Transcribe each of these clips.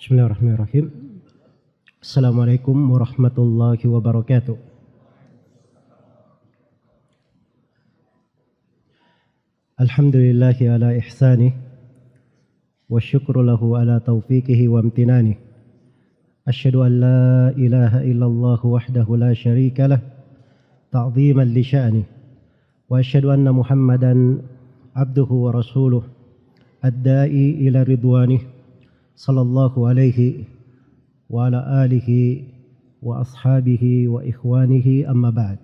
Bismillahirrahmanirrahim. Assalamualaikum warahmatullahi wabarakatuh. Alhamdulillahi ala ihsanih wa syukru lahu ala taufiqihi wa amtinanih. Asyhadu an la ilaha illallah wahdahu la syarika lah ta'ziman li sya'nih. Wa asyhadu anna Muhammadan abduhu wa rasuluh ad-da'i ila ridwanih sallallahu alaihi wa ala alihi wa ashabihi wa ikhwanihi amma ba'd.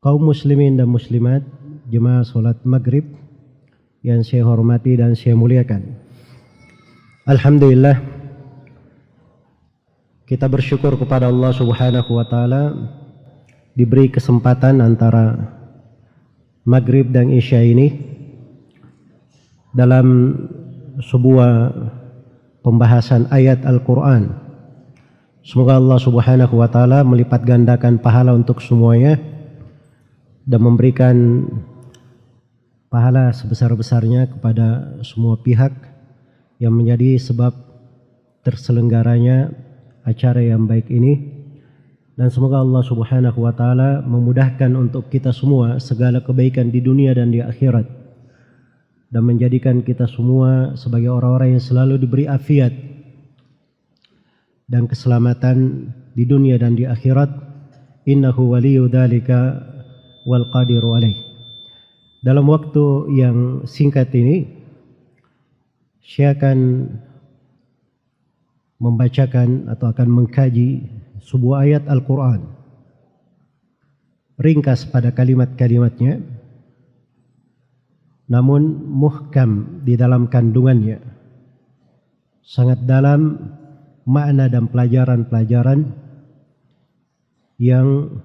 Kaum muslimin dan muslimat, jemaah salat maghrib yang saya hormati dan saya muliakan. Alhamdulillah, kita bersyukur kepada Allah Subhanahu wa taala diberi kesempatan antara maghrib dan isya ini dalam sebuah pembahasan ayat Al-Quran. Semoga Allah Subhanahu wa taala melipat gandakan pahala untuk semuanya dan memberikan pahala sebesar-besarnya kepada semua pihak yang menjadi sebab terselenggaranya acara yang baik ini. Dan semoga Allah Subhanahu wa taala memudahkan untuk kita semua segala kebaikan di dunia dan di akhirat, dan menjadikan kita semua sebagai orang-orang yang selalu diberi afiat dan keselamatan di dunia dan di akhirat. Innahu waliyyu dzalika wal qadiru alaih. Dalam waktu yang singkat ini saya akan membacakan atau akan mengkaji sebuah ayat Al-Quran, ringkas pada kalimat-kalimatnya, namun muhkam di dalam kandungannya, sangat dalam makna dan pelajaran-pelajaran yang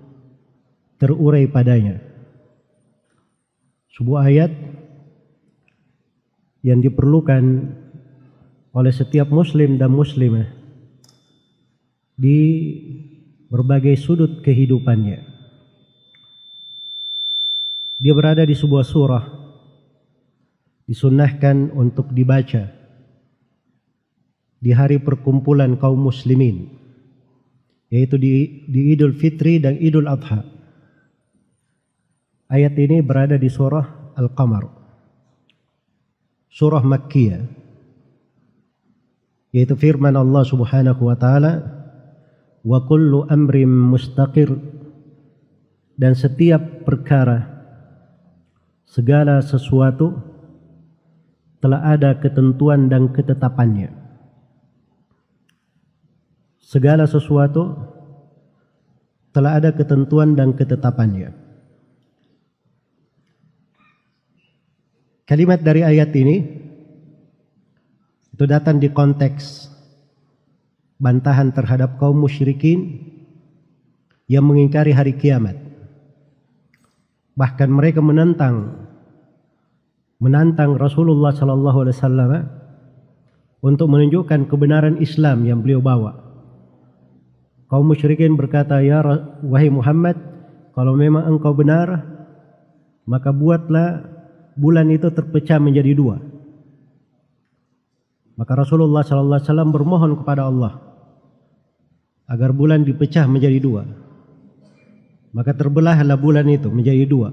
terurai padanya. Sebuah ayat yang diperlukan oleh setiap muslim dan muslimah di berbagai sudut kehidupannya. Dia berada di sebuah surah, disunnahkan untuk dibaca di hari perkumpulan kaum muslimin, yaitu di Idul Fitri dan Idul Adha. Ayat ini berada di surah Al-Qamar, surah Makkiyah, yaitu firman Allah Subhanahu wa taala, wa kullu amrin mustaqir, dan setiap perkara, segala sesuatu telah ada ketentuan dan ketetapannya. Segala sesuatu telah ada ketentuan dan ketetapannya. Kalimat dari ayat ini itu datang di konteks bantahan terhadap kaum musyrikin yang mengingkari hari kiamat. Bahkan mereka menantang Rasulullah sallallahu alaihi wasallam untuk menunjukkan kebenaran Islam yang beliau bawa. Kaum musyrikin berkata, "Ya wahai Muhammad, kalau memang engkau benar, maka buatlah bulan itu terpecah menjadi dua." Maka Rasulullah sallallahu alaihi wasallam bermohon kepada Allah agar bulan dipecah menjadi dua. Maka terbelahlah bulan itu menjadi dua.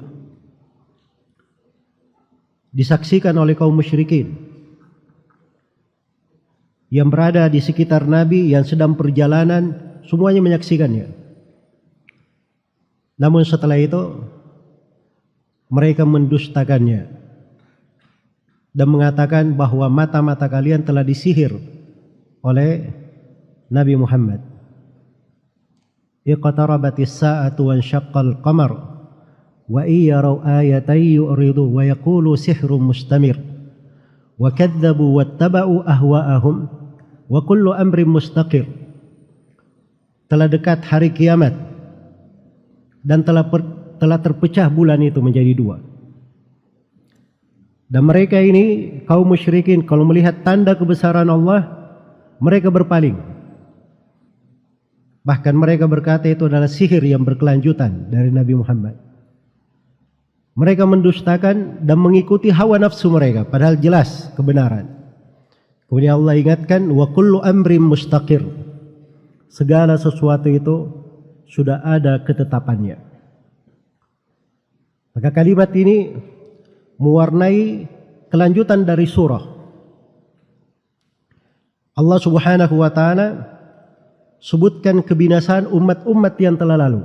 Disaksikan oleh kaum musyrikin yang berada di sekitar Nabi yang sedang perjalanan, semuanya menyaksikannya. Namun setelah itu mereka mendustakannya dan mengatakan bahwa mata-mata kalian telah disihir oleh Nabi Muhammad. Iqtarabatis sa'atu wansyaqqal qamar wa iyaraw ayatan yu'ridu wa yaqulu sihrun mustamir wa kadzabu wattaba'u ahwa'ahum wa kullu amrin mustaqir. Telah dekat hari kiamat dan telah terpecah bulan itu menjadi dua. Dan mereka ini kaum musyrikin kalau melihat tanda kebesaran Allah, mereka berpaling. Bahkan mereka berkata itu adalah sihir yang berkelanjutan dari Nabi Muhammad. Mereka mendustakan dan mengikuti hawa nafsu mereka, padahal jelas kebenaran. Kemudian Allah ingatkan, wa kullu amrin mustaqir. Segala sesuatu itu sudah ada ketetapannya. Maka kalimat ini mewarnai kelanjutan dari surah. Allah Subhanahu wa taala sebutkan kebinasaan umat-umat yang telah lalu.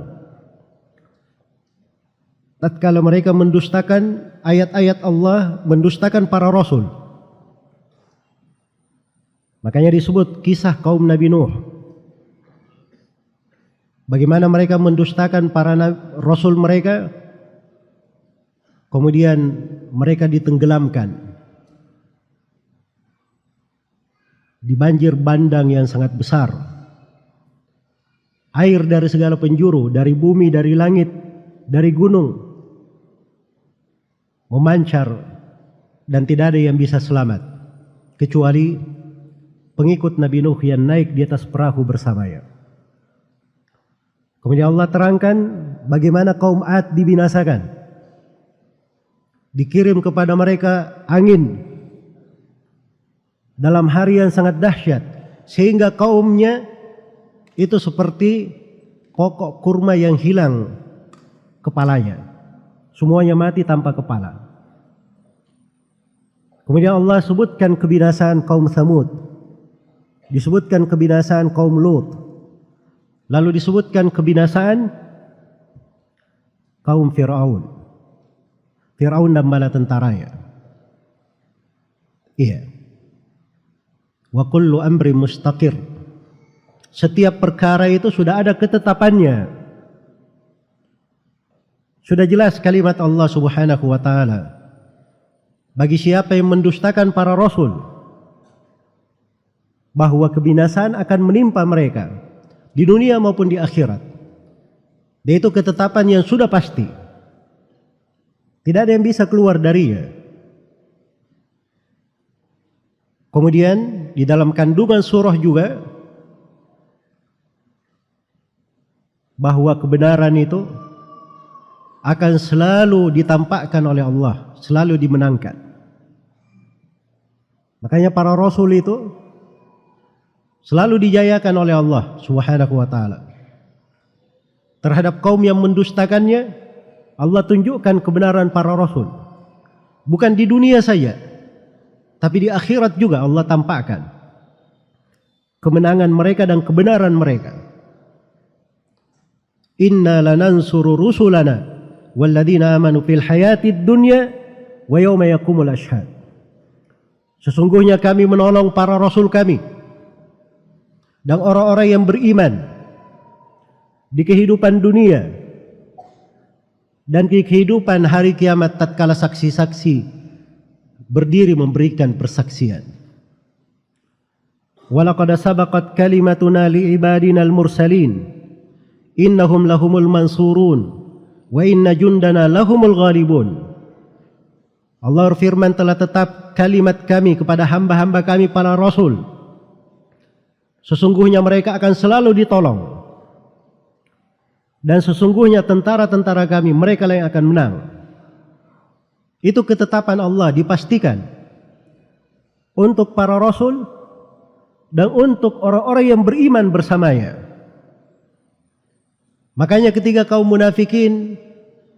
Tatkala mereka mendustakan ayat-ayat Allah, mendustakan para rasul. Makanya disebut kisah kaum Nabi Nuh. Bagaimana mereka mendustakan para rasul mereka, kemudian mereka ditenggelamkan di banjir bandang yang sangat besar. Air dari segala penjuru, dari bumi, dari langit, dari gunung, memancar dan tidak ada yang bisa selamat kecuali pengikut Nabi Nuh yang naik di atas perahu bersamanya. Kemudian Allah terangkan bagaimana kaum Ad dibinasakan. Dikirim kepada mereka angin dalam hari yang sangat dahsyat, sehingga kaumnya itu seperti pokok kurma yang hilang kepalanya. Semuanya mati tanpa kepala. Kemudian Allah sebutkan kebinasaan kaum Tsamud. Disebutkan kebinasaan kaum Lut. Lalu disebutkan kebinasaan kaum Fir'aun. Fir'aun dan bala tentaranya. Iya. Wa kullu amri mustaqir. Setiap perkara itu sudah ada ketetapannya. Sudah jelas kalimat Allah Subhanahu wa taala. Bagi siapa yang mendustakan para rasul, bahwa kebinasaan akan menimpa mereka di dunia maupun di akhirat. Dan itu ketetapan yang sudah pasti. Tidak ada yang bisa keluar darinya. Kemudian di dalam kandungan surah juga bahwa kebenaran itu akan selalu ditampakkan oleh Allah, selalu dimenangkan. Makanya para rasul itu selalu dijayakan oleh Allah Subhanahu wa taala. Terhadap kaum yang mendustakannya, Allah tunjukkan kebenaran para rasul. Bukan di dunia saja, tapi di akhirat juga Allah tampakkan kemenangan mereka dan kebenaran mereka. Inna lanansuru rusulana walladzina amanu fil hayatid dunya wa yawma yaqumul ashhad. Sesungguhnya kami menolong para rasul kami dan orang-orang yang beriman di kehidupan dunia dan di kehidupan hari kiamat tatkala saksi-saksi berdiri memberikan persaksian. Walaqad sabaqat kalimatuna li'ibadina al-mursalin innahum lahumul mansurun wa inna jundana lahumul ghalibun. Allah berfirman, telah tetap kalimat kami kepada hamba-hamba kami para rasul. Sesungguhnya mereka akan selalu ditolong. Dan sesungguhnya tentara-tentara kami, mereka yang akan menang. Itu ketetapan Allah dipastikan untuk para rasul dan untuk orang-orang yang beriman bersamanya. Makanya ketika kaum munafikin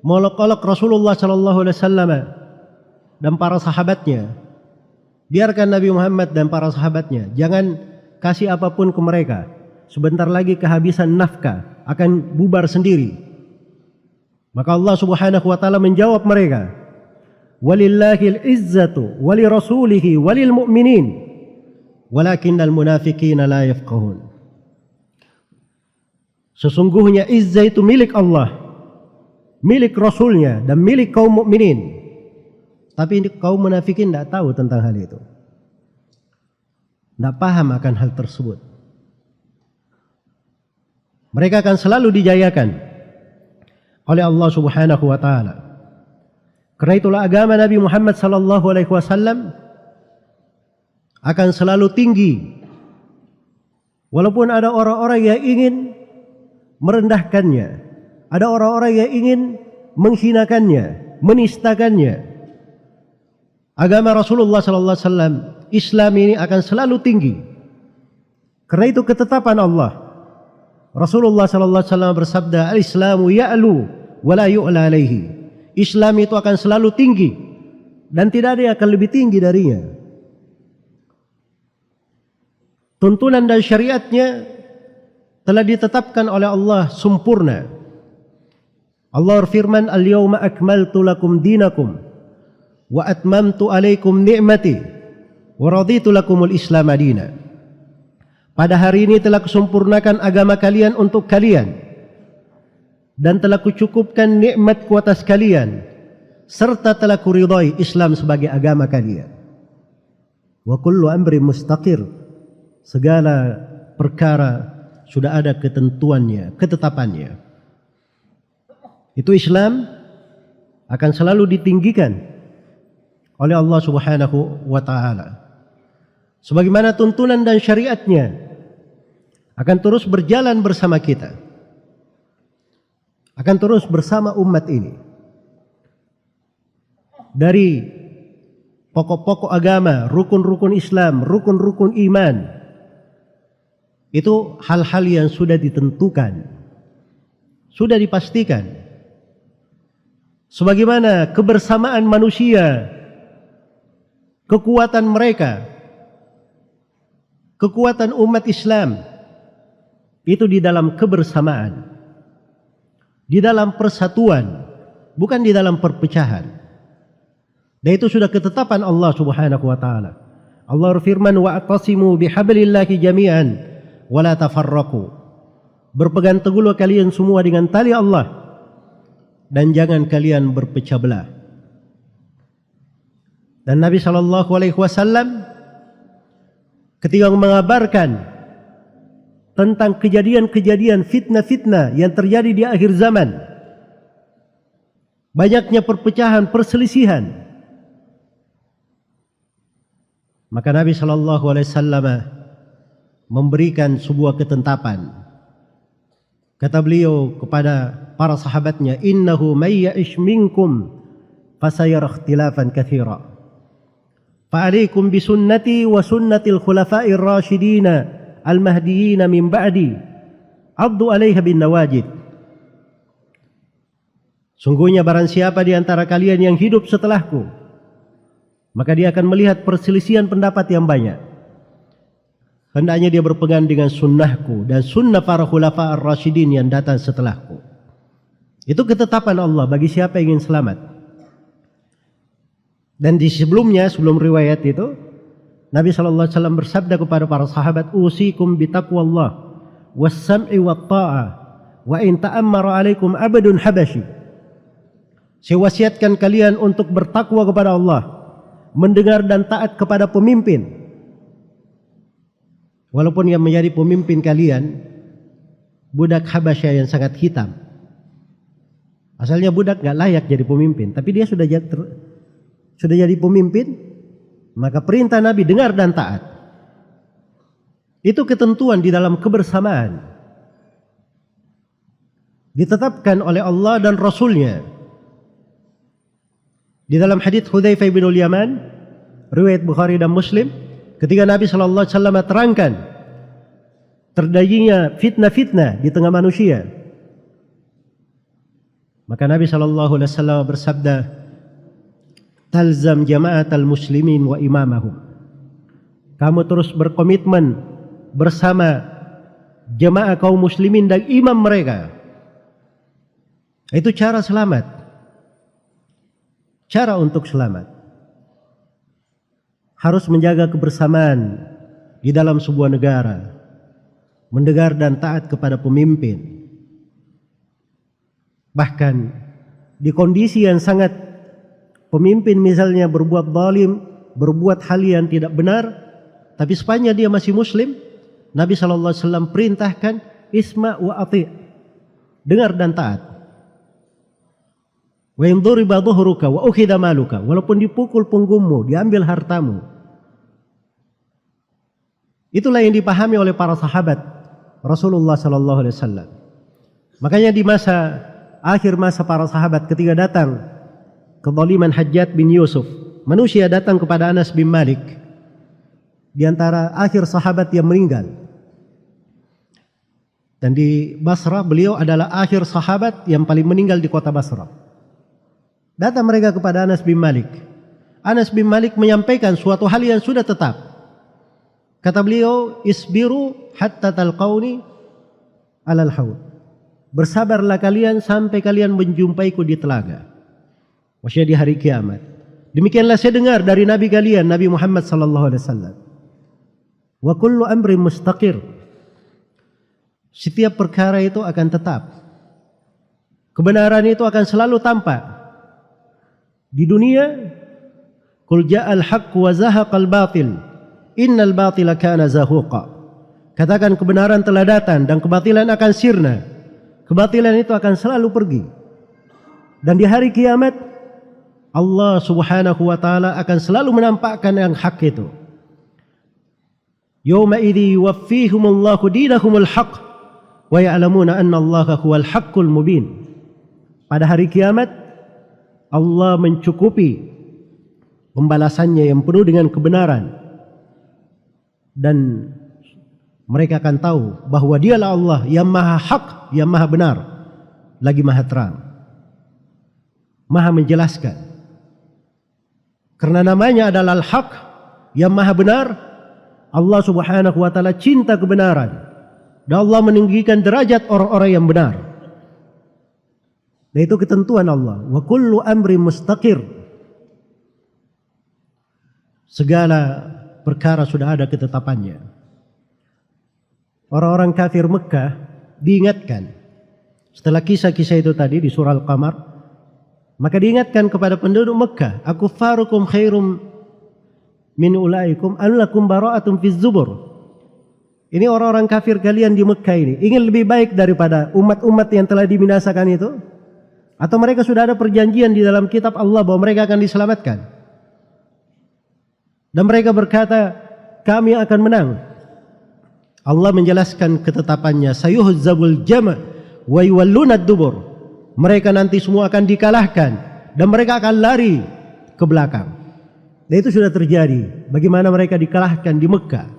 molok-olok Rasulullah sallallahu alaihi wasallam dan para sahabatnya, biarkan Nabi Muhammad dan para sahabatnya, jangan kasih apapun ke mereka. Sebentar lagi kehabisan nafkah, akan bubar sendiri. Maka Allah Subhanahu wa taala menjawab mereka, walillahil izzatu walirasulihi walil mu'minin walakinnal munafiqina la yafqahun. Sesungguhnya izzah itu milik Allah, milik Rasulnya dan milik kaum mukminin. Tapi kaum munafikin tidak tahu tentang hal itu, tidak paham akan hal tersebut. Mereka akan selalu dijayakan oleh Allah Subhanahu wa taala. Karena itulah agama Nabi Muhammad sallallahu alaihi wasallam akan selalu tinggi. Walaupun ada orang-orang yang ingin merendahkannya, ada orang-orang yang ingin menghinakannya, menistakannya. agama Rasulullah sallallahu alaihi wasallam, Islam ini akan selalu tinggi. Karena itu ketetapan Allah. Rasulullah sallallahu alaihi wasallam bersabda, "Al-Islamu ya'lu wa la yu'la alaihi." Islam itu akan selalu tinggi dan tidak ada yang akan lebih tinggi darinya. Tuntunan dan syariatnya telah ditetapkan oleh Allah sempurna. Allah berfirman, "Al-yawma akmaltu lakum dinakum wa atmamtu alaikum ni'mati wa raditu lakumul Islam madina." Pada hari ini telah kusempurnakan agama kalian untuk kalian dan telah kucukupkan nikmatku atas kalian serta telah kuridai Islam sebagai agama kalian. Wa kullu amri mustaqir, segala perkara sudah ada ketentuannya, ketetapannya. Itu Islam akan selalu ditinggikan oleh Allah Subhanahu wa taala. Sebagaimana tuntunan dan syariatnya akan terus berjalan bersama kita. Akan terus bersama umat ini. Dari pokok-pokok agama, rukun-rukun Islam, rukun-rukun iman, itu hal-hal yang sudah ditentukan, sudah dipastikan. Sebagaimana kebersamaan manusia, kekuatan mereka, kekuatan umat Islam, itu di dalam kebersamaan, di dalam persatuan, bukan di dalam perpecahan. Dan itu sudah ketetapan Allah Subhanahu wa taala. Allah berfirman, "Wa'tasimu bihablillahi jami'an wa la tafarraqu." Berpegang teguhlah kalian semua dengan tali Allah dan jangan kalian berpecah belah. Dan Nabi sallallahu alaihi wasallam ketika mengabarkan tentang kejadian-kejadian fitnah-fitnah yang terjadi di akhir zaman, banyaknya perpecahan, perselisihan, maka Nabi sallallahu alaihi wasallam memberikan sebuah ketetapan. Kata beliau kepada para sahabatnya, "Innahu may ya'ish minkum fasayara ikhtilafan katsira. Fa'alaikum bisunnati wa sunnatil khulafa'ir rasyidin al-mahdiyyin min ba'di. Addu 'alaiha bin nawajid." Sungguhnya barang siapa di antara kalian yang hidup setelahku, maka dia akan melihat perselisihan pendapat yang banyak. Hendaknya dia berpegang dengan sunnahku dan sunnah para khulafa ar-rasyidin yang datang setelahku. Itu ketetapan Allah bagi siapa yang ingin selamat. Dan di sebelumnya, sebelum riwayat itu, Nabi sallallahu alaihi wasallam bersabda kepada para sahabat, "Usikum bitaqwallah was-sam'i wat-tha'ah wa in ta'ammara 'alaikum 'abdun habashi." Saya wasiatkan kalian untuk bertakwa kepada Allah, mendengar dan taat kepada pemimpin. Walaupun yang menjadi pemimpin kalian budak Habasyah yang sangat hitam. Asalnya budak gak layak jadi pemimpin, tapi dia sudah jadi pemimpin, maka perintah Nabi dengar dan taat. Itu ketentuan di dalam kebersamaan, ditetapkan oleh Allah dan Rasulnya. Di dalam hadits Hudzaifah bin Yaman, riwayat Bukhari dan Muslim, ketika Nabi sallallahu alaihi wasallam terangkan terjadinya fitnah-fitnah di tengah manusia, maka Nabi sallallahu alaihi wasallam bersabda, "Talzam jama'atal muslimin wa imamahum." Kamu terus berkomitmen bersama jemaah kaum muslimin dan imam mereka. Itu cara selamat. Cara untuk selamat harus menjaga kebersamaan di dalam sebuah negara, mendengar dan taat kepada pemimpin. Bahkan di kondisi yang sangat pemimpin misalnya berbuat zalim, berbuat hal yang tidak benar, tapi sepanjang dia masih muslim, Nabi sallallahu alaihi wasallam perintahkan isma' wa ati', dengar dan taat. Wa in duriba dhuhruka wa ukhidha maluka, walaupun dipukul punggungmu, diambil hartamu. Itulah yang dipahami oleh para sahabat Rasulullah sallallahu alaihi wasallam. Makanya di akhir masa para sahabat ketika datang kezaliman Hajjaj bin Yusuf manusia datang kepada Anas bin Malik di antara akhir sahabat yang meninggal. Dan di Basrah beliau adalah akhir sahabat yang paling meninggal di kota Basrah. Datang mereka kepada Anas bin Malik. Anas bin Malik menyampaikan suatu hal yang sudah tetap. Kata beliau, isbiru hatta talqauni alal haud. Bersabarlah kalian sampai kalian menjumpaiku di telaga. Maksudnya di hari kiamat. Demikianlah saya dengar dari Nabi kalian, Nabi Muhammad sallallahu alaihi wasallam. Wa kullu amrin mustaqir. Setiap perkara itu akan tetap. Kebenaran itu akan selalu tampak. Di dunia, qul ja'al haqq wa zahaqal batil. Innal batila kana zahuqa. Katakan kebenaran telah datang dan kebatilan akan sirna. Kebatilan itu akan selalu pergi. Dan di hari kiamat Allah Subhanahu wa taala akan selalu menampakkan yang hak itu. Yauma idzi yuwaffihimullahu dinahumul haqq wa ya'lamuna anna Allaha huwal haqqul mubin. Pada hari kiamat Allah mencukupi pembalasannya yang penuh dengan kebenaran, dan mereka akan tahu bahwa dialah Allah yang maha hak, yang maha benar, lagi maha terang, maha menjelaskan. Karena namanya adalah al-haq, yang maha benar. Allah Subhanahu wa taala cinta kebenaran, dan Allah meninggikan derajat orang-orang yang benar. Dan itu ketentuan Allah. Wa kullu amri mustaqir. Segala perkara sudah ada ketetapannya. Orang-orang kafir Mekah diingatkan setelah kisah-kisah itu tadi di surah Al-Qamar, maka diingatkan kepada penduduk Mekah, akufarukum khairum min ulaikum allakum bara'atun fiz zubur. Ini orang-orang kafir kalian di Mekah ini ingin lebih baik daripada umat-umat yang telah dibinasakan itu? Atau mereka sudah ada perjanjian di dalam kitab Allah bahwa mereka akan diselamatkan? Dan mereka berkata, kami akan menang. Allah menjelaskan ketetapannya, sayuhzabul jama' wa yuwalluna ad-dubur. Mereka nanti semua akan dikalahkan dan mereka akan lari ke belakang. Dan itu sudah terjadi. Bagaimana mereka dikalahkan di Mekah,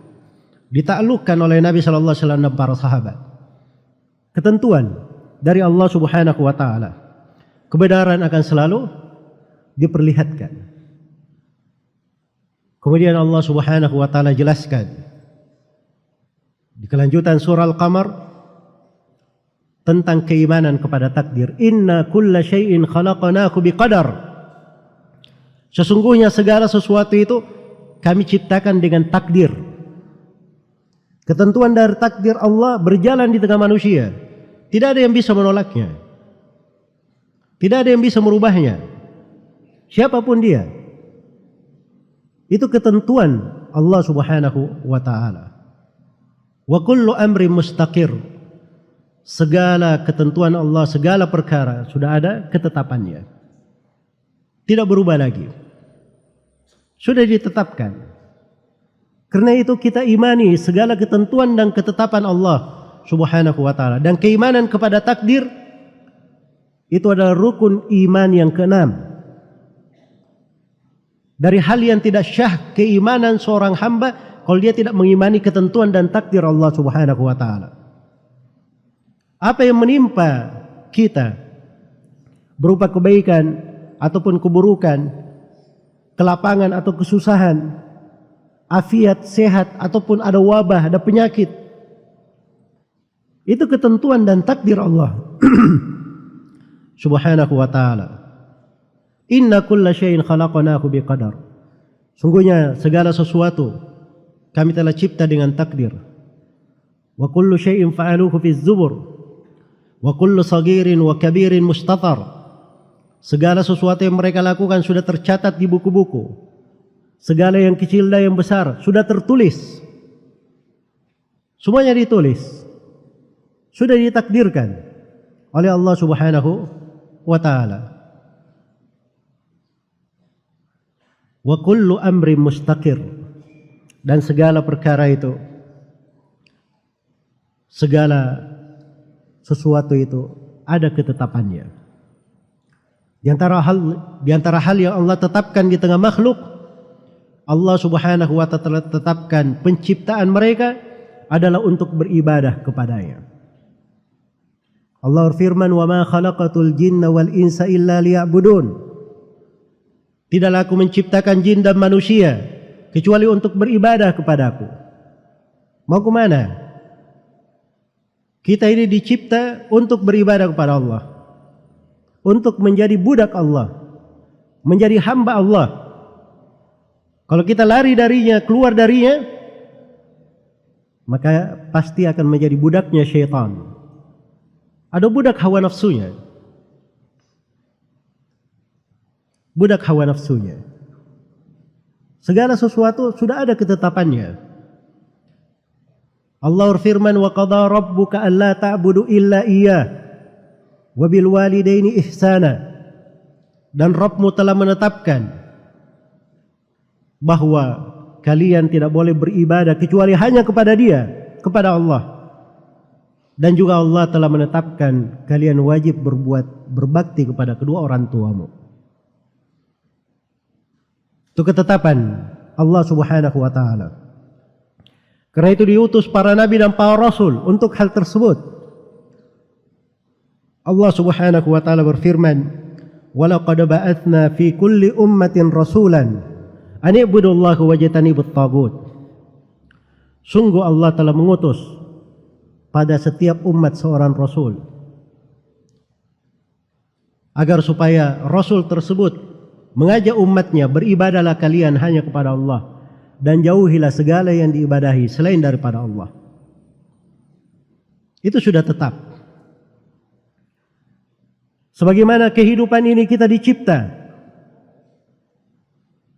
ditaklukkan oleh Nabi sallallahu alaihi wasallam dan para sahabat. Ketentuan dari Allah Subhanahu wa taala. Kebenaran akan selalu diperlihatkan. Kemudian Allah Subhanahu wa taala jelaskan di kelanjutan surah Al-Qamar tentang keimanan kepada takdir. Inna kulla syai'in khalaqnahu biqadar. Sesungguhnya segala sesuatu itu kami ciptakan dengan takdir. Ketentuan dari takdir Allah berjalan di tengah manusia. Tidak ada yang bisa menolaknya. Tidak ada yang bisa merubahnya. Siapapun dia. Itu ketentuan Allah Subhanahu wa taala. Wa kullu amri mustaqir. Segala ketentuan Allah, segala perkara sudah ada ketetapannya. Tidak berubah lagi. Sudah ditetapkan. Karena itu kita imani segala ketentuan dan ketetapan Allah Subhanahu wa taala, dan keimanan kepada takdir itu adalah rukun iman yang keenam. Dari hal yang tidak syah keimanan seorang hamba kalau dia tidak mengimani ketentuan dan takdir Allah Subhanahu wa taala. Apa yang menimpa kita berupa kebaikan ataupun keburukan, kelapangan atau kesusahan, afiat, sehat ataupun ada wabah, ada penyakit, itu ketentuan dan takdir Allah Subhanahu wa ta'ala. Inna kulla syai'in khalaqnahu biqadar. Sungguhnya segala sesuatu kami telah cipta dengan takdir. Wa kullu syai'in fa'aluhu fi zubur. Wa kullu saghirin wa kabirin mustatar. Segala sesuatu yang mereka lakukan sudah tercatat di buku-buku. Segala yang kecil dan yang besar sudah tertulis. Semuanya ditulis. Sudah ditakdirkan oleh Allah Subhanahu wa ta'ala. Wa kullu amri mustaqir. Dan segala perkara itu, segala sesuatu itu ada ketetapannya. Di antara hal yang Allah tetapkan di tengah makhluk, Allah Subhanahu wa ta'ala tetapkan penciptaan mereka adalah untuk beribadah kepadanya. Allah berfirman, "Wa ma khalaqatul jinna wal insa illa liya'budun." Tidaklah aku menciptakan jin dan manusia kecuali untuk beribadah kepadaku. Mau ke mana? Kita ini dicipta untuk beribadah kepada Allah, untuk menjadi budak Allah, menjadi hamba Allah. Kalau kita lari darinya, keluar darinya, maka pasti akan menjadi budaknya syaitan. Ada budak hawa nafsunya. Budak hawa nafsunya. Segala sesuatu sudah ada ketetapannya. Allah berfirman, "Wa qada rabbuka alla ta'budu illa iyyah wa bil walidaini ihsana." Dan Rabbmu telah menetapkan bahwa kalian tidak boleh beribadah kecuali hanya kepada Dia, kepada Allah. Dan juga Allah telah menetapkan kalian wajib berbakti kepada kedua orang tuamu. Itu ketetapan Allah Subhanahu wa ta'ala. Karena itu diutus para nabi dan para rasul untuk hal tersebut. Allah Subhanahu wa ta'ala berfirman, "Walaqad ba'atsna fi kulli ummatin rasulan an i'budullaha wajtanibut taghut." Sungguh Allah telah mengutus pada setiap umat seorang rasul, agar supaya rasul tersebut mengajak umatnya, beribadahlah kalian hanya kepada Allah dan jauhilah segala yang diibadahi selain daripada Allah. Itu sudah tetap. Sebagaimana kehidupan ini kita dicipta,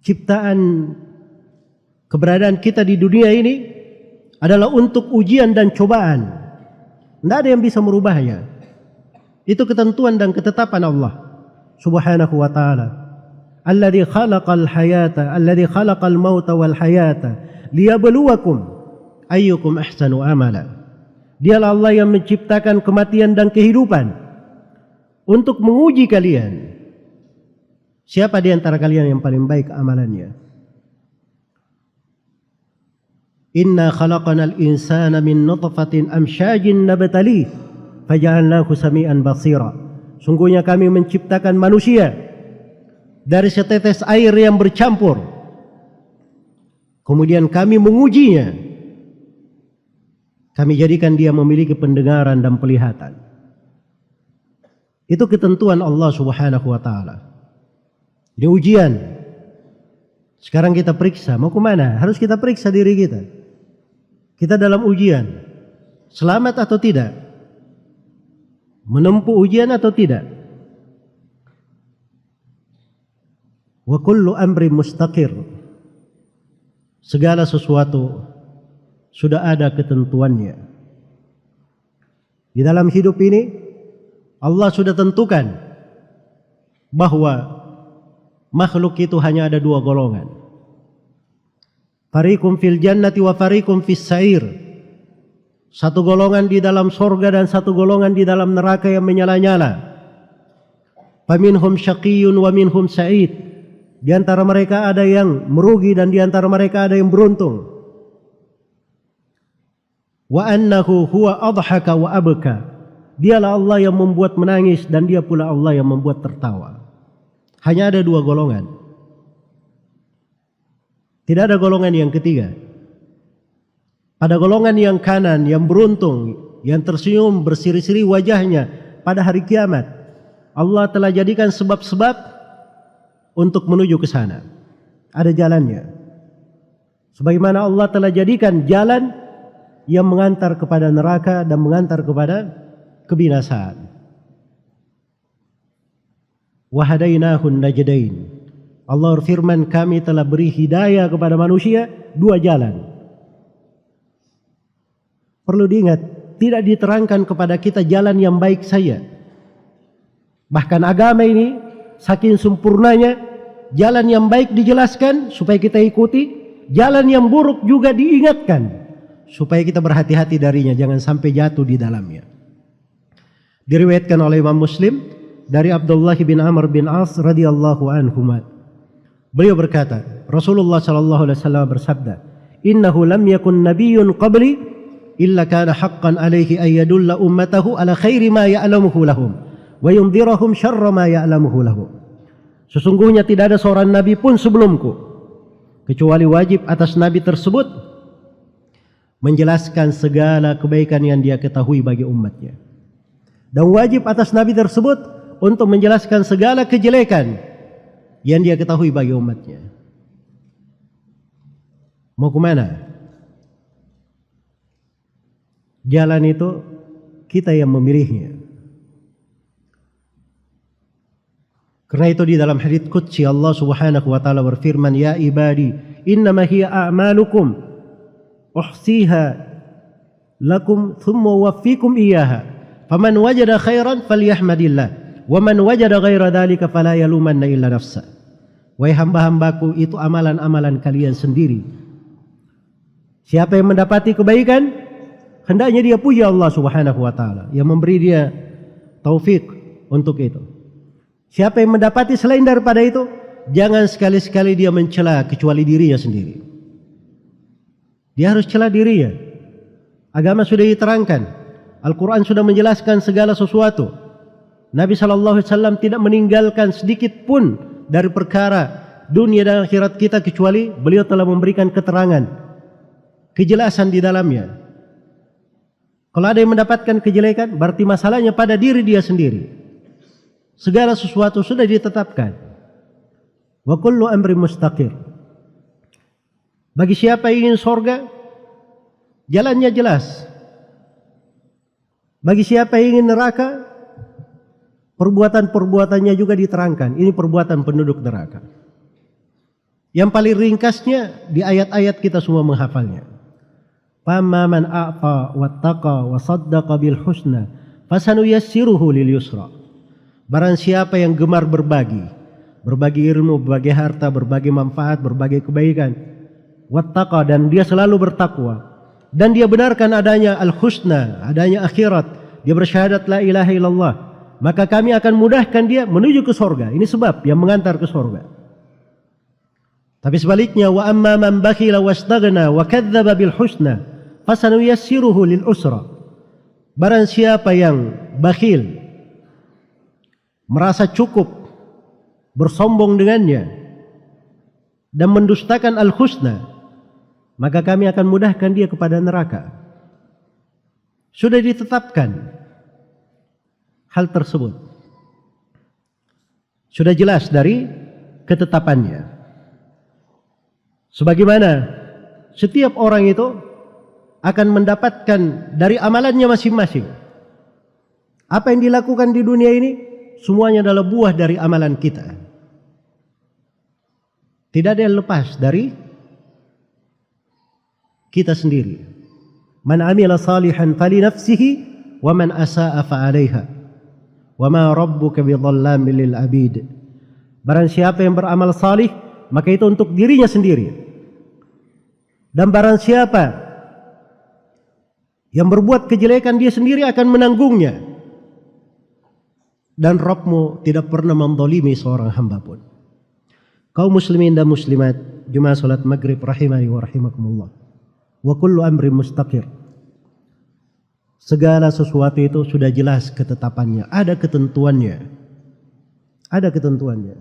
ciptaan keberadaan kita di dunia ini adalah untuk ujian dan cobaan. Tidak ada yang bisa merubahnya. Itu ketentuan dan ketetapan Allah Subhanahu wa ta'ala. Alladzi khalaqal hayata, alladzi khalaqal mauta wal hayata liyabluwakum ayyukum ahsanu amala. Dialah Allah yang menciptakan kematian dan kehidupan untuk menguji kalian. Siapa di antara kalian yang paling baik amalannya? Inna khalaqanal insana min nutfatin amsyajin nabtalih faja'alnahu sami'an basira. Sungguhnya kami menciptakan manusia dari setetes air yang bercampur, kemudian kami mengujinya, kami jadikan dia memiliki pendengaran dan penglihatan. Itu ketentuan Allah Subhanahu wa ta'ala. Ini ujian. Sekarang kita periksa, mau kemana? Harus kita periksa diri kita. Kita dalam ujian, selamat atau tidak? Menempuh ujian atau tidak? Wa kullu amri mustaqir. Segala sesuatu sudah ada ketentuannya. Di dalam hidup ini Allah sudah tentukan bahwa makhluk itu hanya ada dua golongan. Fariqum fil jannati wa fariqum fis sa'ir. Satu golongan di dalam sorga dan satu golongan di dalam neraka yang menyala-nyala. Faminhum syaqiyyun wa minhum sa'id. Di antara mereka ada yang merugi dan di antara mereka ada yang beruntung. Wa annahu huwa adhaka wa abka. Dialah Allah yang membuat menangis dan dia pula Allah yang membuat tertawa. Hanya ada dua golongan. Tidak ada golongan yang ketiga. Pada golongan yang kanan, yang beruntung, yang tersenyum berseri-seri wajahnya pada hari kiamat, Allah telah jadikan sebab-sebab untuk menuju ke sana. Ada jalannya. Sebagaimana Allah telah jadikan jalan yang mengantar kepada neraka dan mengantar kepada kebinasaan. Wa hadainahun najdain. Allah berfirman, kami telah beri hidayah kepada manusia dua jalan. Perlu diingat, tidak diterangkan kepada kita jalan yang baik saja. Bahkan agama ini saking sempurnanya, jalan yang baik dijelaskan supaya kita ikuti, jalan yang buruk juga diingatkan supaya kita berhati-hati darinya, jangan sampai jatuh di dalamnya. Diriwayatkan oleh Imam Muslim dari Abdullah bin Amr bin As radhiyallahu anhuma. Beliau berkata, Rasulullah sallallahu alaihi wasallam bersabda, "Innahu lam yakun nabiyyun qabli illa kana haqqan alaihi an yadulla ummatahu ala khairi ma ya'lamuhu lahum wa yundhirahum syarra ma ya'lamuhu lahum." Sesungguhnya tidak ada seorang nabi pun sebelumku kecuali wajib atas nabi tersebut menjelaskan segala kebaikan yang dia ketahui bagi umatnya, dan wajib atas nabi tersebut untuk menjelaskan segala kejelekan yang dia ketahui bagi umatnya. Mau kemana? Jalan itu kita yang memilihnya. Karena itu di dalam hadits qudsi Allah Subhanahu wa taala berfirman, "Ya ibadi, innama hiya a'malukum uhsiha lakum thumma uwaffikum iyyaha. Faman wajada khairan falyahmadillah, wa man wajada ghaira dzalika fala yalumanna illa nafsa." Wahai hamba-hambaku, itu amalan-amalan kalian sendiri. Siapa yang mendapati kebaikan, hendaknya dia puji Allah Subhanahu wa taala yang memberi dia taufik untuk itu. Siapa yang mendapati selain daripada itu, jangan sekali-sekali dia mencela kecuali dirinya sendiri. Dia harus cela dirinya. Agama sudah diterangkan, Al-Quran sudah menjelaskan segala sesuatu. Nabi SAW tidak meninggalkan sedikit pun dari perkara dunia dan akhirat kita kecuali beliau telah memberikan keterangan, kejelasan di dalamnya. Kalau ada yang mendapatkan kejelekan, berarti masalahnya pada diri dia sendiri. Segala sesuatu sudah ditetapkan. Wa kullu amri mustaqir. Bagi siapa yang ingin surga, jalannya jelas. Bagi siapa yang ingin neraka, perbuatan-perbuatannya juga diterangkan. Ini perbuatan penduduk neraka. Yang paling ringkasnya di ayat-ayat kita semua menghafalnya. Famma man a'ta wattaqa wa saddaqa bil husna fasanuyassiruhu lil yusra. Barang siapa yang gemar berbagi ilmu, berbagi harta, berbagi manfaat, berbagi kebaikan, wattaqa, dan dia selalu bertakwa, dan dia benarkan adanya al-husna, adanya akhirat, dia bersyahadat la ilaha illallah, maka kami akan mudahkan dia menuju ke surga. Ini sebab yang mengantar ke surga. Tapi sebaliknya, wa amma man bakhila wastaghna wa kadzdzaba bil husna fasanuyassiruhu lil usra. Barang siapa yang bakhil, merasa cukup, bersombong dengannya, dan mendustakan al-husna, maka kami akan mudahkan dia kepada neraka. Sudah ditetapkan hal tersebut, sudah jelas dari ketetapannya. Sebagaimana setiap orang itu akan mendapatkan dari amalannya masing-masing. Apa yang dilakukan di dunia ini semuanya adalah buah dari amalan kita. Tidak ada yang lepas dari kita sendiri. Man amila salihan fali nafsihi wa man asa'a fa 'alaiha. Wa ma rabbuka bidhallamin lil 'abid. Barang siapa yang beramal salih, maka itu untuk dirinya sendiri. Dan barang siapa yang berbuat kejelekan, dia sendiri akan menanggungnya. Dan Rabbmu tidak pernah menzalimi seorang hamba pun. Kaum muslimin dan muslimat, jemaah salat maghrib rahimani wa rahimakumullah. Wa kullu amri mustaqir. Segala sesuatu itu sudah jelas ketetapannya, ada ketentuannya. Ada ketentuannya.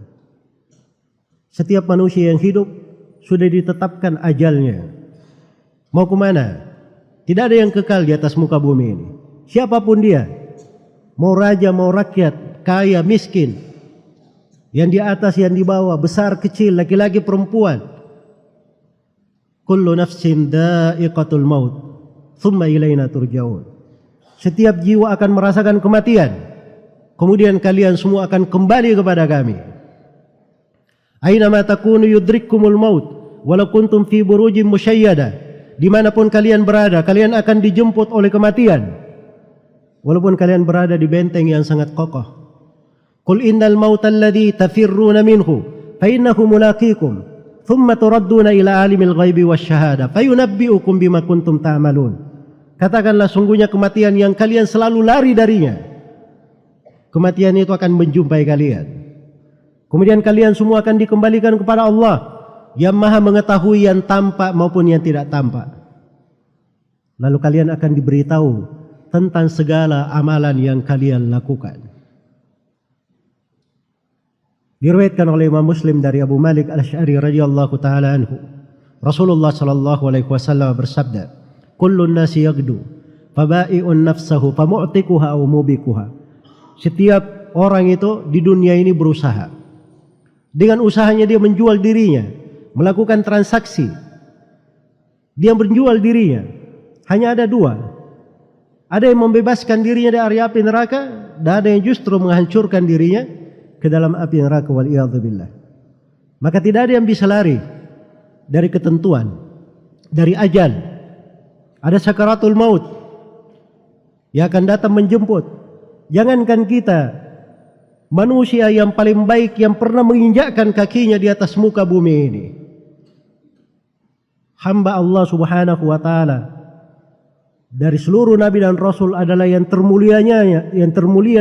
Setiap manusia yang hidup sudah ditetapkan ajalnya. Mau kemana? Tidak ada yang kekal di atas muka bumi ini. Siapapun dia, mau raja, mau rakyat, kaya, miskin, yang di atas, yang di bawah, besar, kecil, laki-laki, perempuan. Kullu nafsin dha'iqatul maut, thumma ilaina turja'un. Setiap jiwa akan merasakan kematian, kemudian kalian semua akan kembali kepada kami. Aina ma takunu yudrikkumul maut, walau kuntum fi burujin musyayyada. Dimanapun kalian berada, kalian akan dijemput oleh kematian, walaupun kalian berada di benteng yang sangat kokoh. Qul innal mauta alladhi tafirruna minhu fa innahu mulaqikum thumma turadduna ila alimil ghaibi wasyahada fayunabbi'ukum bima kuntum ta'malun. Katakanlah, sungguhnya kematian yang kalian selalu lari darinya, kematian itu akan menjumpai kalian. Kemudian kalian semua akan dikembalikan kepada Allah yang Maha mengetahui yang tampak maupun yang tidak tampak. Lalu kalian akan diberitahu tentang segala amalan yang kalian lakukan. Diriwayatkan oleh Imam Muslim dari Abu Malik Al-Asy'ari radhiyallahu taala anhu, Rasulullah sallallahu alaihi wasallam bersabda, "Kullun nasi yaghdu, fabai'un nafsahu, famu'tikuha aw mubikuha." Setiap orang itu di dunia ini berusaha. Dengan usahanya dia menjual dirinya, melakukan transaksi. Dia menjual dirinya. Hanya ada dua. Ada yang membebaskan dirinya dari api neraka, dan ada yang justru menghancurkan dirinya ke dalam api neraka, wal'iyadzubillah. Maka tidak ada yang bisa lari dari ketentuan, dari ajal. Ada sakaratul maut yang akan datang menjemput. Jangankan kita, manusia yang paling baik yang pernah menginjakkan kakinya di atas muka bumi ini, hamba Allah subhanahu wa ta'ala dari seluruh nabi dan rasul adalah yang termulia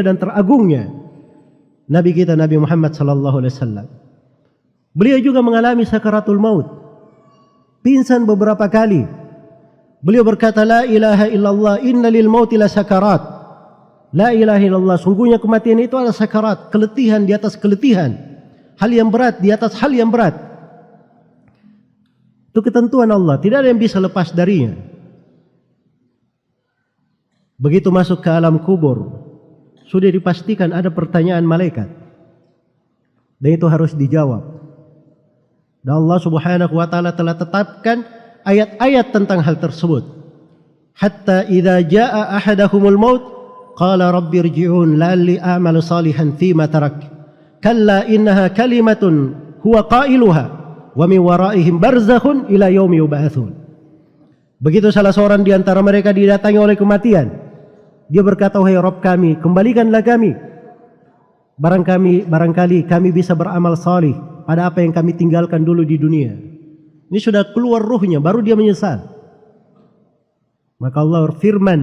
dan teragungnya Nabi kita Nabi Muhammad sallallahu alaihi wasallam. Beliau juga mengalami sakaratul maut, pingsan beberapa kali. Beliau berkata, la ilaha illallah, inna lil mauti la sakarat. La ilaha illallah, sungguhnya kematian itu adalah sakarat, keletihan di atas keletihan, hal yang berat di atas hal yang berat. Itu ketentuan Allah, tidak ada yang bisa lepas darinya. Begitu masuk ke alam kubur, sudah dipastikan ada pertanyaan malaikat, dan itu harus dijawab. Dan Allah subhanahu wa ta'ala telah tetapkan ayat-ayat tentang hal tersebut. Hatta idza jaa ahadahumul maut qala rabbi irji'un la'alli a'malu salihan fima tarak. Kalla innaha kalimatun huwa qailuha wa min waraihim barzakhun ila yaumi yub'atsun. Begitu salah seorang di antara mereka didatangi oleh kematian, dia berkata, wahai Rabb kami, kembalikanlah kami. Barangkali kami bisa beramal salih pada apa yang kami tinggalkan dulu di dunia. Ini sudah keluar ruhnya, baru dia menyesal. Maka Allah berfirman,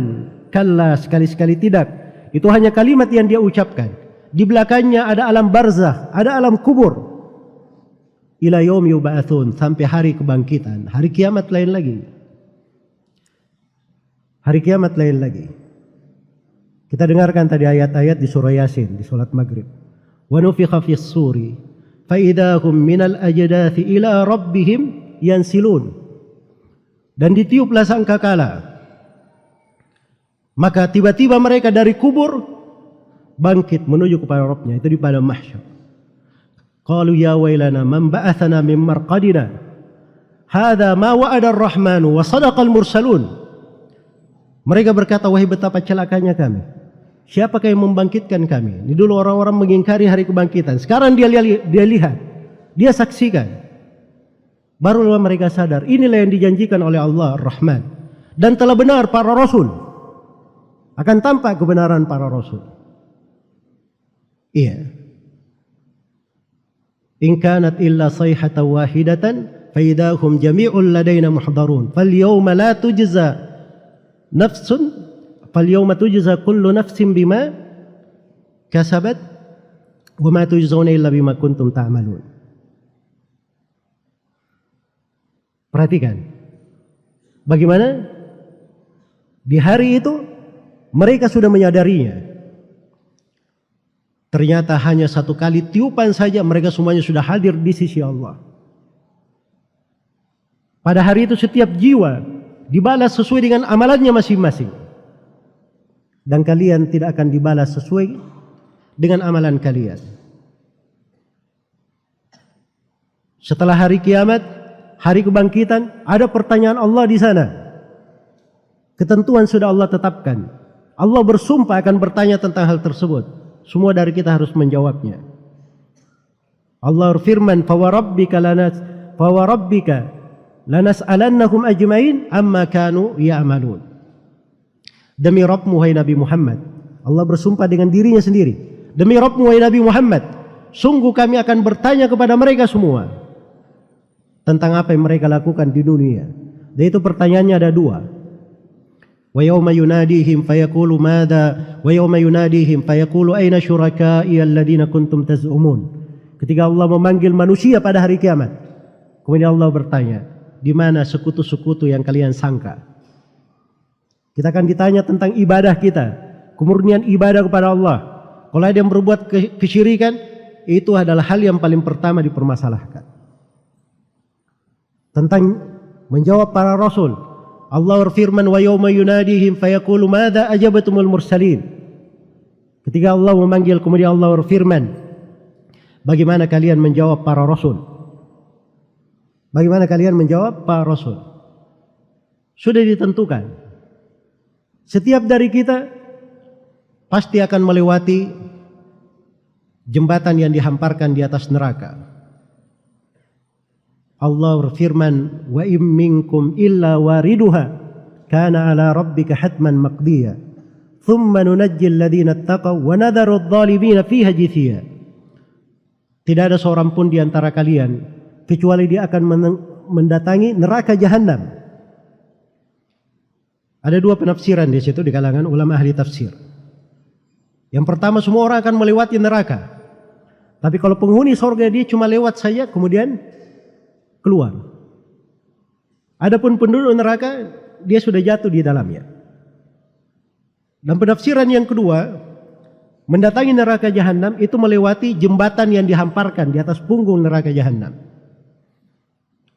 kalla, sekali-sekali tidak. Itu hanya kalimat yang dia ucapkan. Di belakangnya ada alam barzakh, ada alam kubur. Ila yaumi yub'atsun, sampai hari kebangkitan. Hari kiamat lain lagi. Hari kiamat lain lagi. Kita dengarkan tadi ayat-ayat di surah Yasin, di salat maghrib. Wa nufikha fis suri fa idahum minal ajdathi ila rabbihim yansilun. Dan ditiuplah sangkakala, maka tiba-tiba mereka dari kubur bangkit menuju kepada Rabbnya. Itu di padang mahsyar. Qalu ya wailana man ba'athana min marqadina hadza ma wa'ada ar-rahmanu wa sadaqal mursalun. Mereka berkata, wahai betapa celakanya kami, siapakah yang membangkitkan kami? Ini dulu orang-orang mengingkari hari kebangkitan. Sekarang dia lihat, dia saksikan. Barulah mereka sadar, inilah yang dijanjikan oleh Allah Ar-Rahman. Dan telah benar para rasul. Akan tampak kebenaran para rasul. Iya. In kanat illa sayhatan wahidatan fa idahum jami'un ladaina muhdarun. Fal yawma la tujza nafsun, fal yawma tujza kullu nafsin bima kasabat wa ma tujzauna illa bima kuntum ta'malun. Perhatikan bagaimana di hari itu mereka sudah menyadarinya. Ternyata hanya satu kali tiupan saja mereka semuanya sudah hadir di sisi Allah. Pada hari itu setiap jiwa dibalas sesuai dengan amalannya masing-masing. Dan kalian tidak akan dibalas sesuai dengan amalan kalian. Setelah hari kiamat, hari kebangkitan, ada pertanyaan Allah di sana. Ketentuan sudah Allah tetapkan. Allah bersumpah akan bertanya tentang hal tersebut. Semua dari kita harus menjawabnya. Allah berfirman, "Fawarabbika lanas'alannahum ajmain amma kanu ya'malun." Demi Rabbmu wahai Nabi Muhammad, Allah bersumpah dengan dirinya sendiri. Demi Rabbmu wahai Nabi Muhammad, sungguh kami akan bertanya kepada mereka semua tentang apa yang mereka lakukan di dunia. Dan itu pertanyaannya ada dua. Wa yawma yunadihim fayaqulu madza wa yawma yunadihim fayaqulu aina syuraka'i alladziina kuntum taz'umun. Ketika Allah memanggil manusia pada hari kiamat, kemudian Allah bertanya, di mana sekutu-sekutu yang kalian sangka? Kita akan ditanya tentang ibadah kita, kemurnian ibadah kepada Allah. Kalau ada yang berbuat kesyirikan, itu adalah hal yang paling pertama dipermasalahkan. Tentang menjawab para rasul, Allah berfirman, wa yawma yunadihim fayaqulu madza ajabatumul mursalin. Ketika Allah memanggil, kemudian Allah berfirman, bagaimana kalian menjawab para rasul? Bagaimana kalian menjawab para rasul? Sudah ditentukan. Setiap dari kita pasti akan melewati jembatan yang dihamparkan di atas neraka. Allah berfirman, wa im minkum illa wariduha kana ala rabbika hatman maqdiya thumma nunajji alladhina ittaqaw wa nadharu adh-dhalimina fiha jithiya. Tidak ada seorang pun di antara kalian kecuali dia akan mendatangi neraka jahanam. Ada dua penafsiran di situ di kalangan ulama ahli tafsir. Yang pertama, semua orang akan melewati neraka. Tapi kalau penghuni surga dia cuma lewat saja kemudian keluar. Adapun penduduk neraka dia sudah jatuh di dalamnya. Dan penafsiran yang kedua, mendatangi neraka jahanam itu melewati jembatan yang dihamparkan di atas punggung neraka jahanam.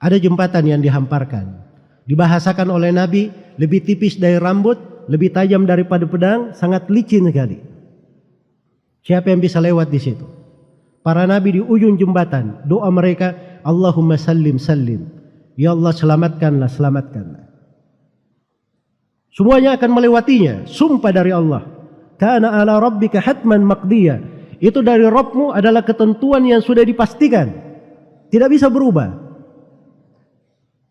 Ada jembatan yang dihamparkan. Dibahasakan oleh Nabi, lebih tipis dari rambut, lebih tajam daripada pedang, sangat licin sekali. Siapa yang bisa lewat di situ? Para nabi di ujung jembatan, doa mereka, Allahumma sallim sallim. Ya Allah, selamatkanlah, selamatkanlah. Semuanya akan melewatinya, sumpah dari Allah. Kana ala rabbika hatman maqdiya. Itu dari Rabbmu adalah ketentuan yang sudah dipastikan, tidak bisa berubah.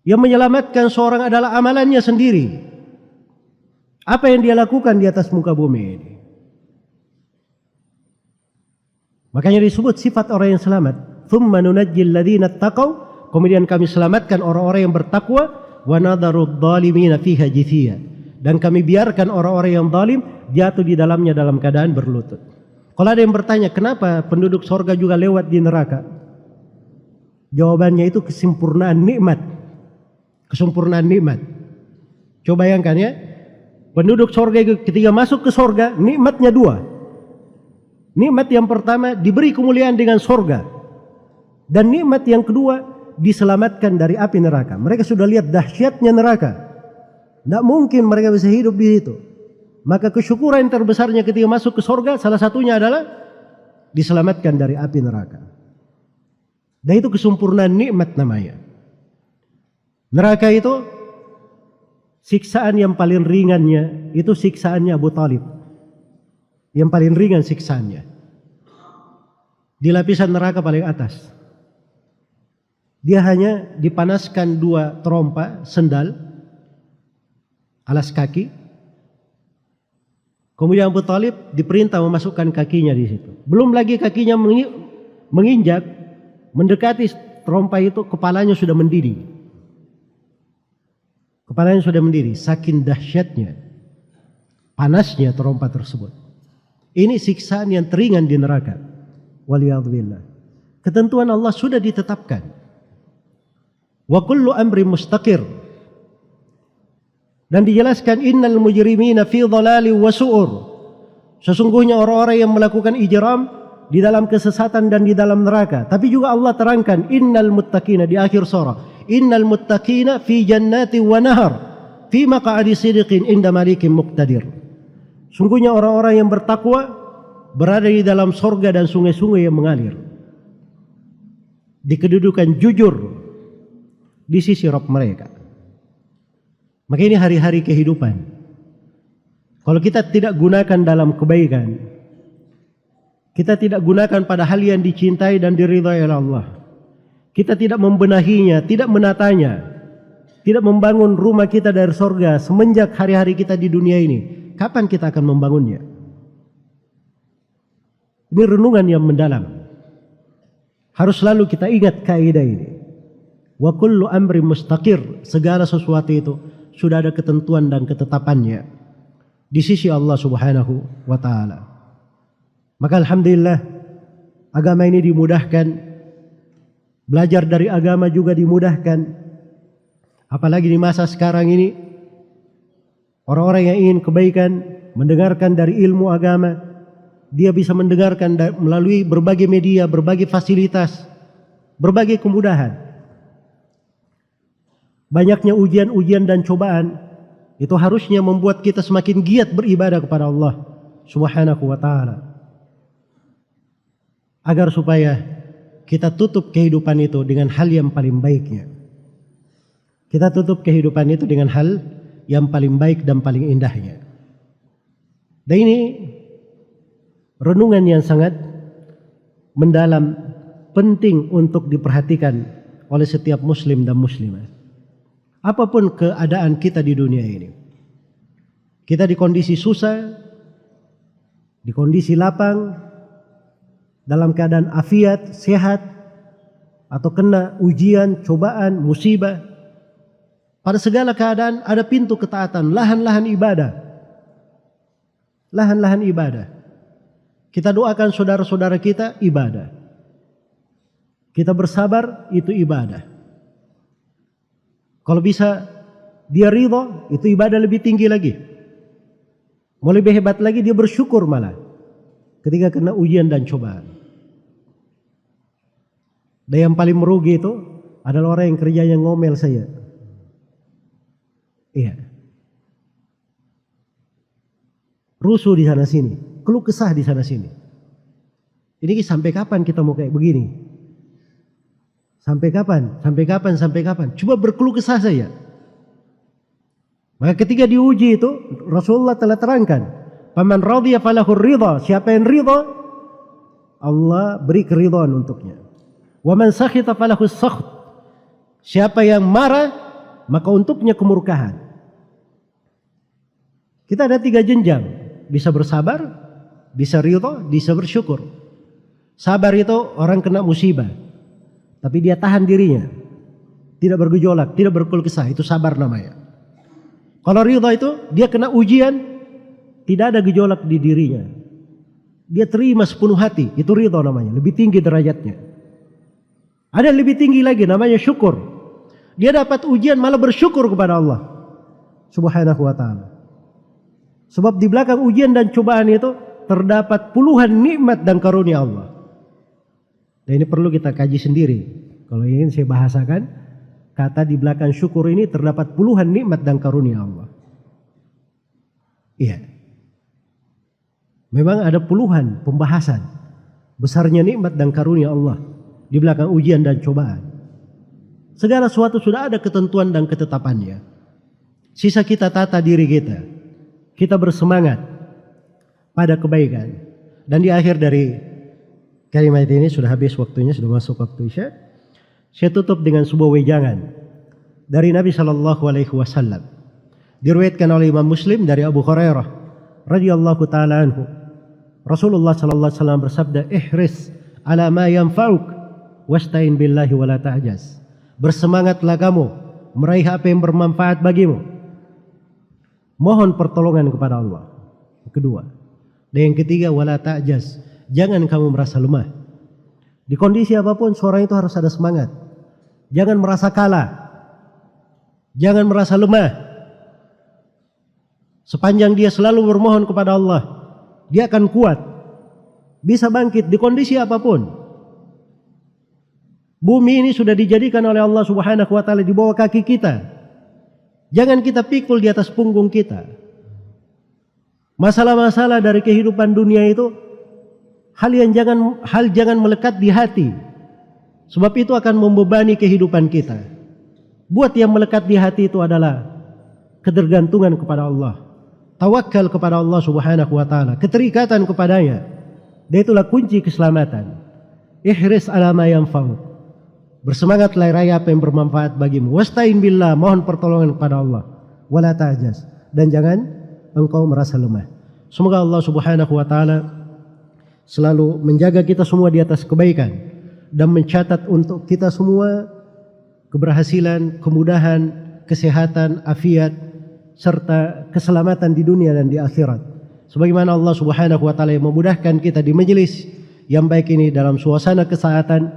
Yang menyelamatkan seorang adalah amalannya sendiri. Apa yang dia lakukan di atas muka bumi ini. Makanya disebut sifat orang yang selamat. Thumma nunajjil ladzina ittaqaw, kemudian kami selamatkan orang-orang yang bertakwa, wa nadharu adh-dhalimina fiha jithiya, dan kami biarkan orang-orang yang zalim jatuh di dalamnya dalam keadaan berlutut. Kalau ada yang bertanya, kenapa penduduk surga juga lewat di neraka? Jawabannya itu kesempurnaan nikmat. Kesempurnaan nikmat. Coba bayangkan ya, penduduk surga itu ketika masuk ke surga, nikmatnya dua. Nikmat yang pertama diberi kemuliaan dengan surga, dan nikmat yang kedua diselamatkan dari api neraka. Mereka sudah lihat dahsyatnya neraka, tidak mungkin mereka bisa hidup di situ. Maka kesyukuran yang terbesarnya ketika masuk ke surga salah satunya adalah diselamatkan dari api neraka. Dan itu kesempurnaan nikmat namanya. Neraka itu siksaan yang paling ringannya itu siksaannya Abu Talib. Yang paling ringan siksaannya di lapisan neraka paling atas. Dia hanya dipanaskan dua terompa sendal alas kaki. Kemudian Abu Talib diperintah memasukkan kakinya di situ. Belum lagi kakinya menginjak mendekati terompa itu, kepalanya sudah mendidih. Kepalanya sudah mendidih saking dahsyatnya panasnya terompa tersebut. Ini siksaan yang teringan di neraka. Waliyadzubillah. Ketentuan Allah sudah ditetapkan. Wa kullu amri mustaqir. Dan dijelaskan innal mujrimina fi dhalali wa su'ur. Sesungguhnya orang-orang yang melakukan ijram di dalam kesesatan dan di dalam neraka. Tapi juga Allah terangkan innal muttaqina di akhir surah. Innal muttaqina fi jannati wa nahar fi maq'adi sidqin inda malikin muqtadir. Sungguhnya orang-orang yang bertakwa berada di dalam surga dan sungai-sungai yang mengalir. Di kedudukan jujur di sisi Rabb mereka. Maka ini hari-hari kehidupan. Kalau kita tidak gunakan dalam kebaikan, kita tidak gunakan pada hal yang dicintai dan diridhai oleh Allah, kita tidak membenahinya, tidak menatanya, tidak membangun rumah kita dari surga semenjak hari-hari kita di dunia ini, kapan kita akan membangunnya? Ini renungan yang mendalam. Harus selalu kita ingat kaidah ini. Wa kullu amri mustaqir, segala sesuatu itu sudah ada ketentuan dan ketetapannya. di sisi Allah Subhanahu wa taala. Maka alhamdulillah agama ini dimudahkan, belajar dari agama juga dimudahkan. Apalagi di masa sekarang ini, orang-orang yang ingin kebaikan mendengarkan dari ilmu agama, dia bisa mendengarkan melalui berbagai media, berbagai fasilitas, berbagai kemudahan. Banyaknya ujian-ujian dan cobaan itu harusnya membuat kita semakin giat beribadah kepada Allah Subhanahu wa taala, agar supaya kita tutup kehidupan itu dengan hal yang paling baiknya. Kita tutup kehidupan itu dengan hal yang paling baik dan paling indahnya. Dan ini renungan yang sangat mendalam, penting untuk diperhatikan oleh setiap muslim dan muslimah. Apapun keadaan kita di dunia ini, kita di kondisi susah, di kondisi lapang, dalam keadaan afiat, sehat, atau kena ujian, cobaan, musibah, pada segala keadaan ada pintu ketaatan, lahan-lahan ibadah. Lahan-lahan ibadah. Kita doakan saudara-saudara kita, ibadah. Kita bersabar, itu ibadah. Kalau bisa dia ridha, itu ibadah lebih tinggi lagi. Mau lebih hebat lagi, dia bersyukur malah ketika kena ujian dan cobaan. Dan yang paling merugi itu adalah orang yang kerjanya ngomel saya. Iya. Rusuh di sana sini, keluh kesah di sana sini. Ini sampai kapan kita mau kayak begini? Sampai kapan? Sampai kapan? Sampai kapan? Coba berkeluh kesah saja. Maka ketika diuji itu Rasulullah telah terangkan, "Faman radhiya falahur ridha." Siapa yang ridha, Allah beri keridhaan untuknya. "Wa man sakhita falahus sakht." Siapa yang marah, maka untuknya kemurkaan. Kita ada 3 jenjang, bisa bersabar, bisa ridha, bisa bersyukur. Sabar itu orang kena musibah, tapi dia tahan dirinya, tidak bergejolak, tidak berkeluh kesah, itu sabar namanya. Kalau ridha itu dia kena ujian, tidak ada gejolak di dirinya, dia terima sepenuh hati, itu ridha namanya, lebih tinggi derajatnya. Ada yang lebih tinggi lagi, namanya syukur. Dia dapat ujian malah bersyukur kepada Allah Subhanahu wa taala. Sebab di belakang ujian dan cobaan itu terdapat puluhan nikmat dan karunia Allah. Dan ini perlu kita kaji sendiri. Kalau ingin saya bahasakan, kata di belakang syukur ini terdapat puluhan nikmat dan karunia Allah. Iya. Memang ada puluhan pembahasan besarnya nikmat dan karunia Allah di belakang ujian dan cobaan. Segala sesuatu sudah ada ketentuan dan ketetapannya. Sisa kita tata diri kita. Kita bersemangat pada kebaikan. Dan di akhir dari kalimat ini sudah habis waktunya, sudah masuk waktu Isya. Saya tutup dengan sebuah wejangan dari Nabi sallallahu alaihi wasallam. Diriwayatkan oleh Imam Muslim dari Abu Hurairah radhiyallahu taala anhu. Rasulullah sallallahu alaihi wasallam bersabda, "Ihris ala ma yanfa'uk wasta'in billahi wa la ta'jaz." Bersemangatlah kamu meraih apa yang bermanfaat bagimu. Mohon pertolongan kepada Allah. Kedua. Dan yang ketiga, wala ta'jaz. Jangan kamu merasa lemah. Di kondisi apapun seorang itu harus ada semangat. Jangan merasa kalah. Jangan merasa lemah. Sepanjang dia selalu bermohon kepada Allah, dia akan kuat. Bisa bangkit di kondisi apapun. Bumi ini sudah dijadikan oleh Allah Subhanahu wa taala di bawah kaki kita. Jangan kita pikul di atas punggung kita. Masalah-masalah dari kehidupan dunia itu hal jangan melekat di hati. Sebab itu akan membebani kehidupan kita. Buat yang melekat di hati itu adalah ketergantungan kepada Allah. Tawakal kepada Allah Subhanahu wa taala, keterikatan kepadanya. Dan itulah kunci keselamatan. Ihris ala ma yanfa'u. Bersemangatlah raih apa yang bermanfaat bagimu. Wasta'in billah, mohon pertolongan kepada Allah. Wala ta'jaz, dan jangan engkau merasa lemah. Semoga Allah Subhanahu wa taala selalu menjaga kita semua di atas kebaikan dan mencatat untuk kita semua keberhasilan, kemudahan, kesehatan, afiat serta keselamatan di dunia dan di akhirat. Sebagaimana Allah Subhanahu wa taala yang memudahkan kita di majelis yang baik ini dalam suasana kesehatan,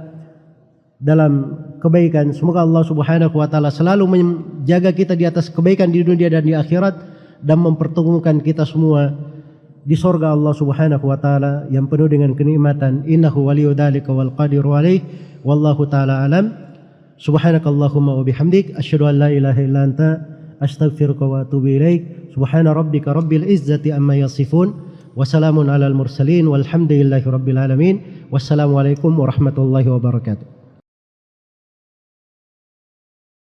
dalam kebaikan. Semoga Allah Subhanahu wa taala selalu menjaga kita di atas kebaikan di dunia dan di akhirat dan mempertemukan kita semua di surga Allah Subhanahu wa taala yang penuh dengan kenikmatan. Innahu waliyyu dzalika wal qadiru alaih. Wallahu taala alam. Subhanakallahumma wa bihamdik asyhadu an la ilaha illa anta astaghfiruka wa atubu ilaik. Subhana rabbika rabbil izzati amma yasifun wa salamun alal mursalin walhamdulillahi rabbil alamin. Wassalamualaikum warahmatullahi wabarakatuh.